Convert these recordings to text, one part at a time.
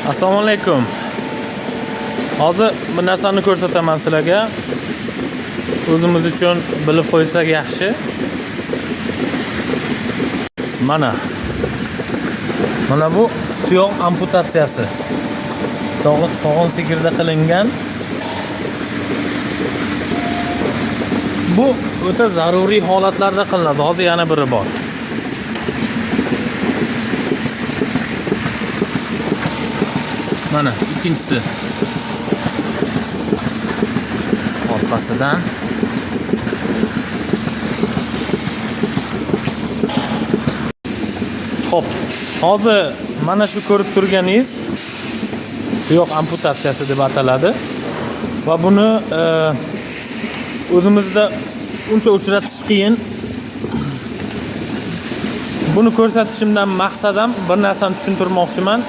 Assalomu alaykum. Hozir bir narsani ko'rsataman sizlarga. O'zimiz uchun bilib qo'ysak yaxshi. Mana bu tuyoq amputatsiyasi. Sog'in sigirda qilingan. Bu o'ta zaruriy holatlarda qilinadi. Hozir yana biri bor. Mana ikkinchisi. Orqasidan Xo'p, hozir mana shu ko'rib turganingiz tuyoq amputatsiyasi deb ataladi va buni o'zimizda uncha uchratish qiyin. Buni ko'rsatishimdan maqsadim bir narsani tushuntirmoqchiman.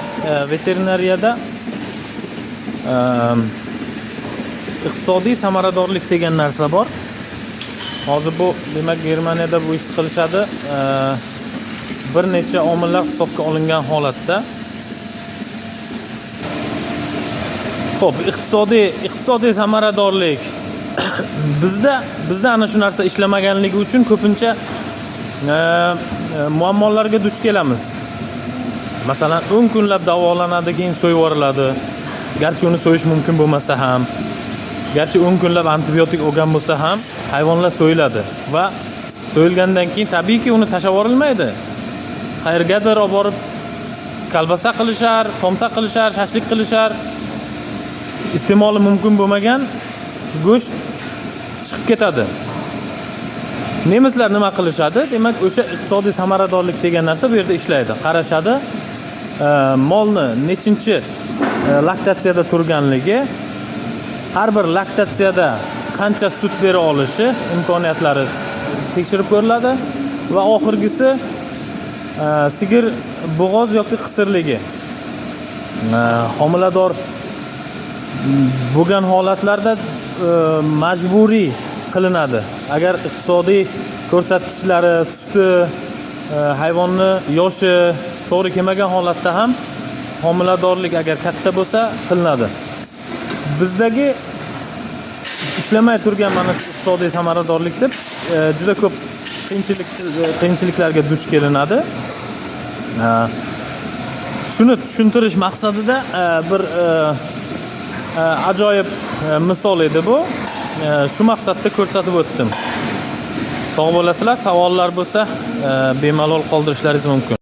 Veterinariyada iqtisodiy samaradorlik degan narsa bor. Hozir bu demak Germaniyada bu ishni qilishadi. Bir necha omillar hisobga olingan holatda. Xo'p, iqtisodiy samaradorlik bizda ana shu narsa ishlamaganligi uchun ko'pincha muammolarga duch kelamiz. Masalan, 10 kunlab davolanadi, keyin so'yib yuboriladi. Garchi uni so'yish mumkin bo'lmasa ham, garchi 10 kunlab antibiotik olgan bo'lsa ham, hayvonlar so'yiladi va so'yilgandan keyin tabiiyki uni tashlab yuborilmaydi. Qayergadir olib borib kalbasa qilishar, somsa qilishar, shashlik qilishar. Iste'moli mumkin bo'lmagan go'sht chiqib ketadi. Nemislar nima qilishadi? Demak, o'sha iqtisodiy samaradorlik degan narsa bu yerda ishlaydi. Qarashadi, molni nechinchi laktatsiyada turganligi, har bir laktatsiyada qancha sut bera olishi imkoniyatlari tekshirib ko'riladi va oxirgisi sigir bo'g'oz yoki qisirligi. Homilador bo'lgan holatlarda majburiy qilinadi. Agar iqtisodiy ko'rsatkichlari, suti, hayvonni yoshi to'g'ri kelmagan holatda ham homiladorlik agar katta bo'lsa qilinadi. Bizdagi ishlamay turgan mana shu iqtisodiy samaradorlik deb juda ko'p qiyinchiliklarga duch kelinadi. Shuni tushuntirish maqsadida bir ajoyib misol edi bu. Shu maqsadda ko'rsatib o'tdim. Sog' bo'lasizlar, savollar bo'lsa bemalol qoldirishlaringiz mumkin.